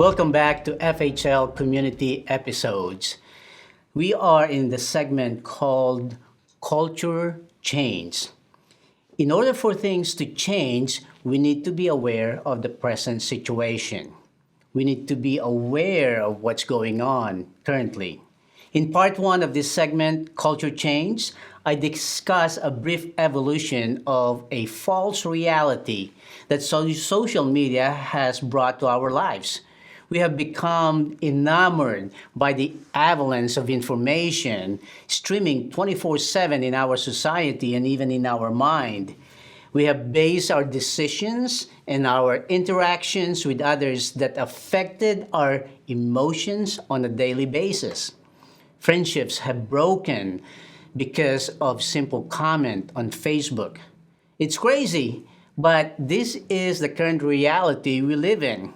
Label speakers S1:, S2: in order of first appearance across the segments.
S1: Welcome back to FHL Community Episodes. We are in the segment called Culture Change. In order for things to change, we need to be aware of the present situation. We need to be aware of what's going on currently. In part one of this segment, Culture Change, I discuss a brief evolution of a false reality that social media has brought to our lives. We have become enamored by the avalanche of information streaming 24/7 in our society and even in our mind. We have based our decisions and our interactions with others that affected our emotions on a daily basis. Friendships have broken because of simple comment on Facebook. It's crazy, but this is the current reality we live in.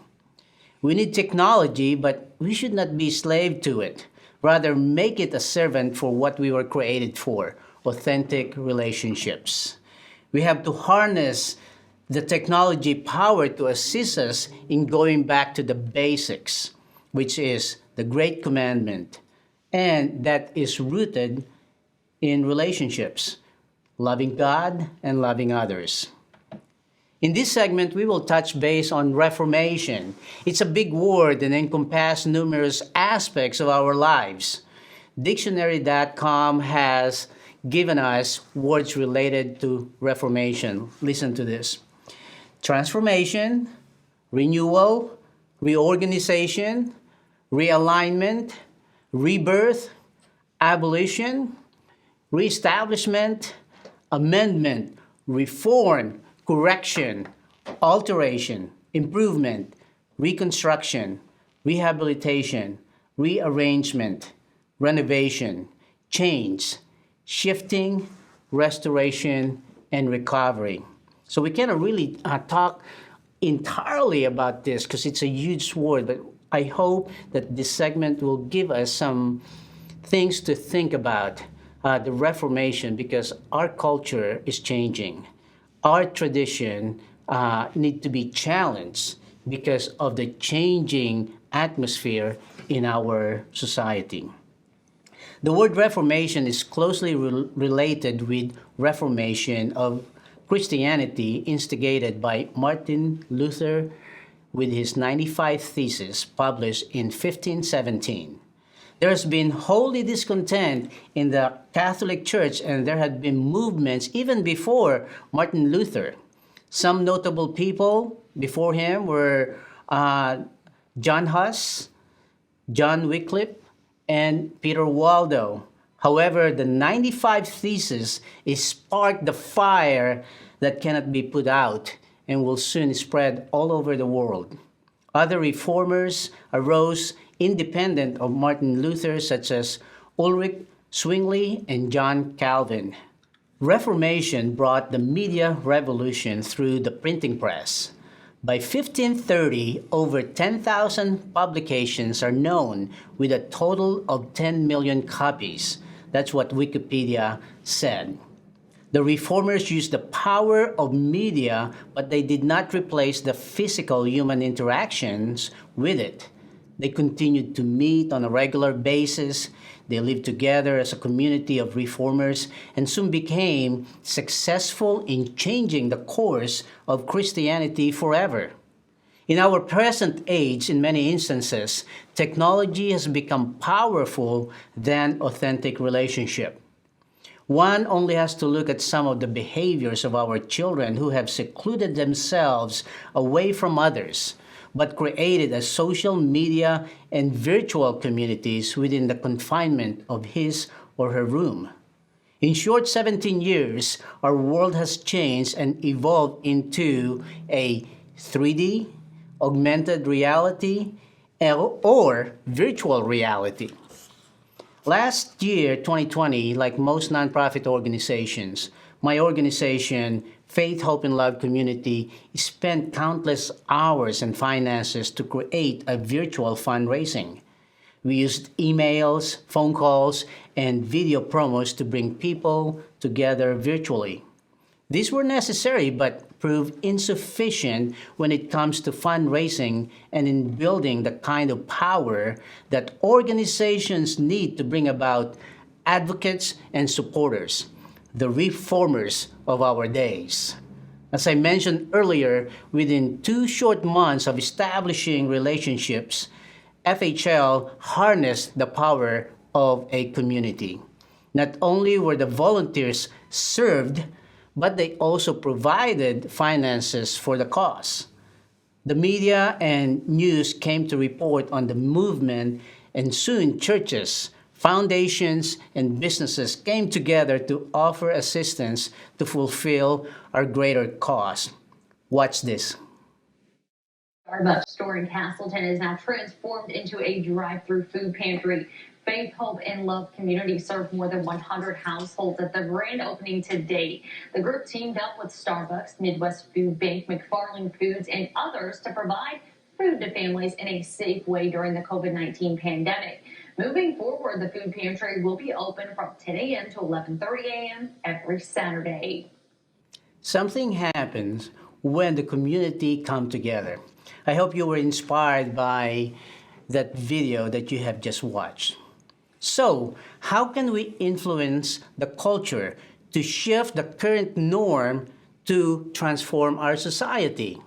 S1: We need technology, but we should not be slave to it. Rather, make it a servant for what we were created for, authentic relationships. We have to harness the technology power to assist us in going back to the basics, which is the great commandment, and that is rooted in relationships, loving God and loving others. In this segment, we will touch base on Reformation. It's a big word and encompasses numerous aspects of our lives. Dictionary.com has given us words related to Reformation. Listen to this: transformation, renewal, reorganization, realignment, rebirth, abolition, reestablishment, amendment, reform, correction, alteration, improvement, reconstruction, rehabilitation, rearrangement, renovation, change, shifting, restoration, and recovery. So we cannot really talk entirely about this because it's a huge word, but I hope that this segment will give us some things to think about the Reformation, because our culture is changing. Our tradition need to be challenged because of the changing atmosphere in our society. The word Reformation is closely related with Reformation of Christianity instigated by Martin Luther with his 95 Theses published in 1517. There has been holy discontent in the Catholic Church, and there had been movements even before Martin Luther. Some notable people before him were John Huss, John Wycliffe, and Peter Waldo. However, the 95 Theses sparked the fire that cannot be put out and will soon spread all over the world. Other reformers arose independent of Martin Luther, such as Ulrich Zwingli and John Calvin. Reformation brought the media revolution through the printing press. By 1530, over 10,000 publications are known with a total of 10 million copies. That's what Wikipedia said. The reformers used the power of media, but they did not replace the physical human interactions with it. They continued to meet on a regular basis. They lived together as a community of reformers and soon became successful in changing the course of Christianity forever. In our present age, in many instances, technology has become powerful than authentic relationship. One only has to look at some of the behaviors of our children who have secluded themselves away from others, but created a social media and virtual communities within the confinement of his or her room. In short, 17 years, our world has changed and evolved into a 3D, augmented reality, or virtual reality. Last year, 2020, like most nonprofit organizations, my organization, Faith, Hope, and Love Community, spent countless hours and finances to create a virtual fundraising. We used emails, phone calls, and video promos to bring people together virtually. These were necessary but prove insufficient when it comes to fundraising and in building the kind of power that organizations need to bring about advocates and supporters, the reformers of our days. As I mentioned earlier, within 2 short months of establishing relationships, FHL harnessed the power of a community. Not only were the volunteers served, but they also provided finances for the cause. The media and news came to report on the movement, and soon churches, foundations, and businesses came together to offer assistance to fulfill our greater cause. Watch this.
S2: Starbucks store in Castleton is now transformed into a drive-through food pantry. Faith, Hope, and Love Community served more than 100 households at the grand opening to date. The group teamed up with Starbucks, Midwest Food Bank, McFarland Foods, and others to provide food to families in a safe way during the COVID-19 pandemic. Moving forward, the food pantry will be open from 10 a.m. to 11:30 a.m. every Saturday.
S1: Something happens when the community come together. I hope you were inspired by that video that you have just watched. So, how can we influence the culture to shift the current norm to transform our society?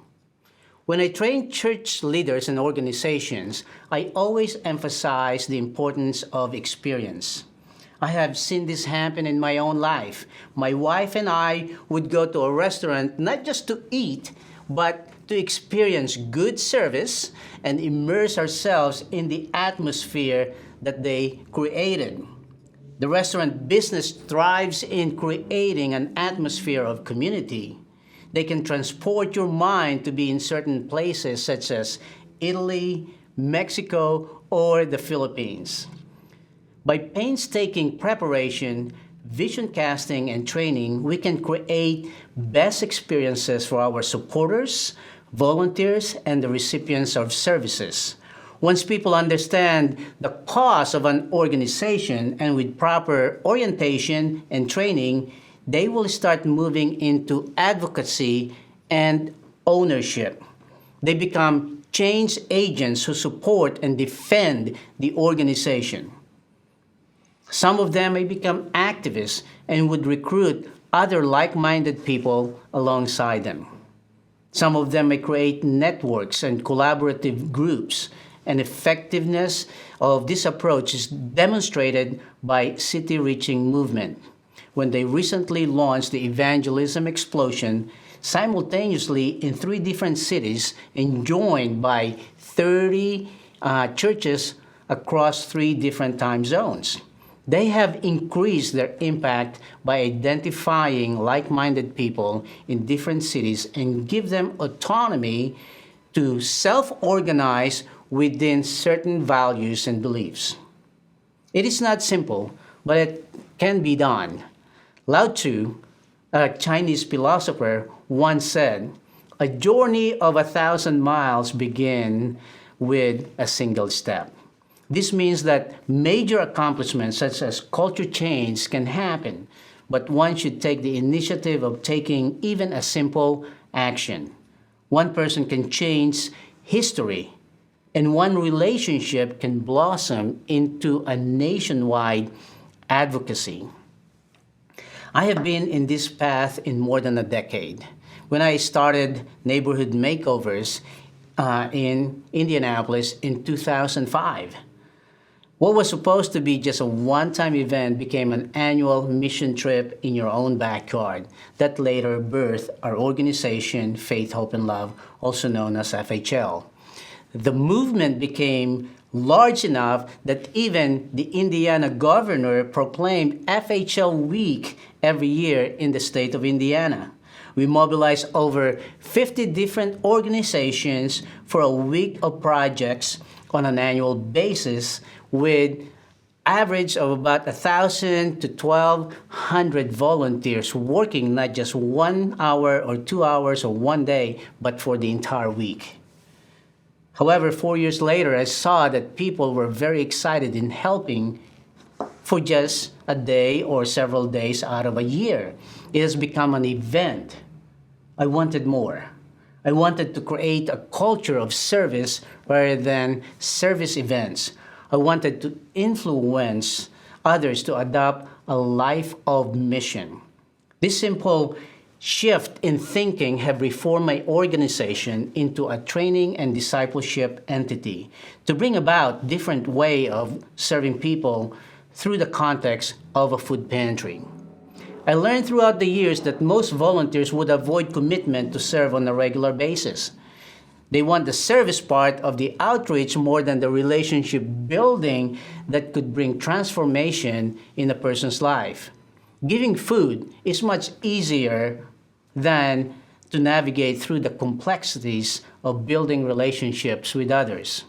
S1: When I train church leaders and organizations, I always emphasize the importance of experience. I have seen this happen in my own life. My wife and I would go to a restaurant not just to eat, but to experience good service and immerse ourselves in the atmosphere that they created. The restaurant business thrives in creating an atmosphere of community. They can transport your mind to be in certain places such as Italy, Mexico, or the Philippines. By painstaking preparation, vision casting, and training, we can create best experiences for our supporters, volunteers, and the recipients of services. Once people understand the cause of an organization and with proper orientation and training, they will start moving into advocacy and ownership. They become change agents who support and defend the organization. Some of them may become activists and would recruit other like-minded people alongside them. Some of them may create networks and collaborative groups. And effectiveness of this approach is demonstrated by City Reaching Movement, when they recently launched the Evangelism Explosion simultaneously in 3 different cities and joined by 30 churches across 3 different time zones. They have increased their impact by identifying like-minded people in different cities and give them autonomy to self-organize within certain values and beliefs. It is not simple, but it can be done. Lao Tzu, a Chinese philosopher, once said, "A journey of 1,000 miles begins with a single step." This means that major accomplishments such as culture change can happen, but one should take the initiative of taking even a simple action. One person can change history, and one relationship can blossom into a nationwide advocacy. I have been in this path in more than a decade. When I started neighborhood makeovers in Indianapolis in 2005, what was supposed to be just a one-time event became an annual mission trip in your own backyard that later birthed our organization, Faith, Hope, and Love, also known as FHL. The movement became large enough that even the Indiana governor proclaimed FHL Week every year in the state of Indiana. We mobilized over 50 different organizations for a week of projects on an annual basis with average of about 1,000 to 1,200 volunteers working not just 1 hour or 2 hours or 1 day, but for the entire week. However, 4 years later, I saw that people were very excited in helping for just a day or several days out of a year. It has become an event. I wanted more. I wanted to create a culture of service rather than service events. I wanted to influence others to adopt a life of mission. This simple shift in thinking have reformed my organization into a training and discipleship entity to bring about different way of serving people through the context of a food pantry. I learned throughout the years that most volunteers would avoid commitment to serve on a regular basis. They want the service part of the outreach more than the relationship building that could bring transformation in a person's life. Giving food is much easier than to navigate through the complexities of building relationships with others.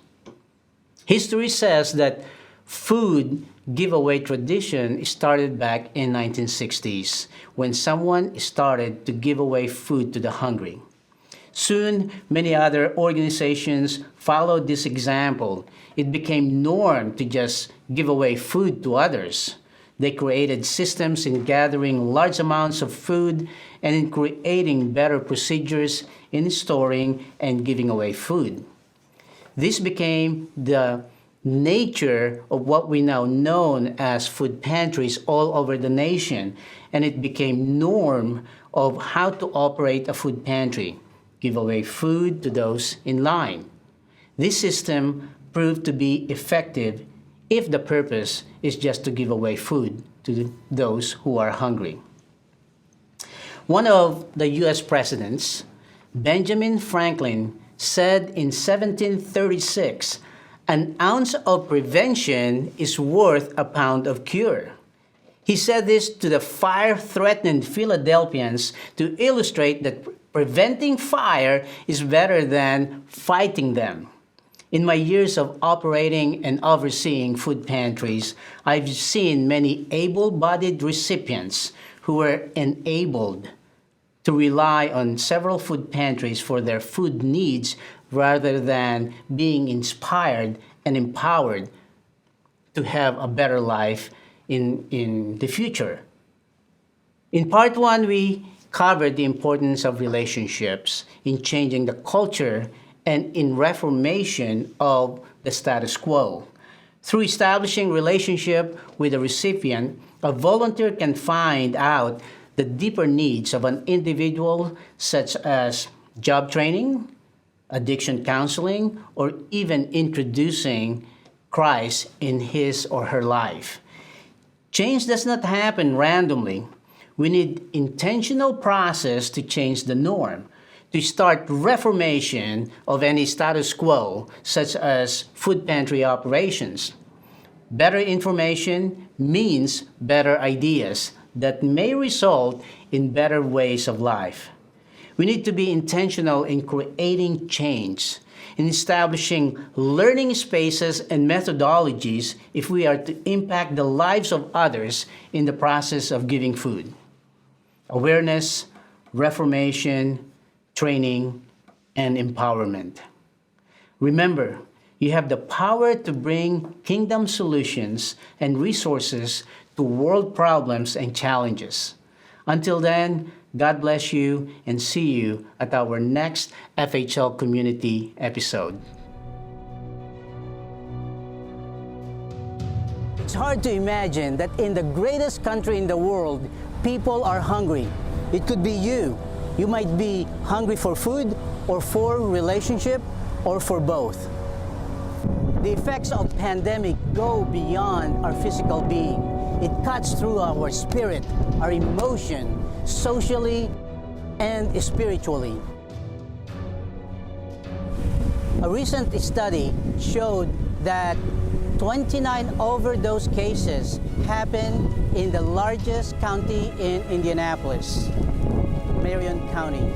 S1: History says that food giveaway tradition started back in 1960s when someone started to give away food to the hungry. Soon, many other organizations followed this example. It became norm to just give away food to others. They created systems in gathering large amounts of food and in creating better procedures in storing and giving away food. This became the nature of what we now know as food pantries all over the nation, and it became norm of how to operate a food pantry. Give away food to those in line. This system proved to be effective if the purpose is just to give away food to those who are hungry. One of the US presidents, Benjamin Franklin, said in 1736, "An ounce of prevention is worth a pound of cure." He said this to the fire-threatened Philadelphians to illustrate that preventing fire is better than fighting them. In my years of operating and overseeing food pantries, I've seen many able-bodied recipients who were enabled to rely on several food pantries for their food needs rather than being inspired and empowered to have a better life in the future. In part one, we covered the importance of relationships in changing the culture and in reformation of the status quo. Through establishing relationship with the recipient, a volunteer can find out the deeper needs of an individual, such as job training, addiction counseling, or even introducing Christ in his or her life. Change does not happen randomly. We need intentional process to change the norm, to start reformation of any status quo, such as food pantry operations. Better information means better ideas that may result in better ways of life. We need to be intentional in creating change, in establishing learning spaces and methodologies if we are to impact the lives of others in the process of giving food. Awareness, reformation, training, and empowerment. Remember, you have the power to bring kingdom solutions and resources to world problems and challenges. Until then, God bless you and see you at our next FHL community episode. It's hard to imagine that in the greatest country in the world, people are hungry. It could be you. You might be hungry for food or for relationship or for both. The effects of pandemic go beyond our physical being. It cuts through our spirit, our emotion, socially and spiritually. A recent study showed that 29 overdose cases happened in the largest county in Indianapolis, Marion County.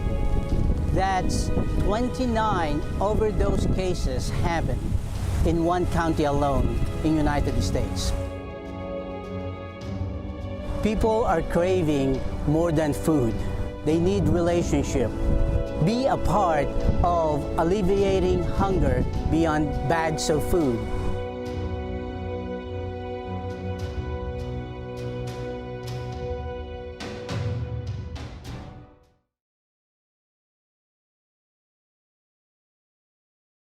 S1: That's 29 overdose cases happened in one county alone in the United States. People are craving more than food. They need relationship. Be a part of alleviating hunger beyond bags of food.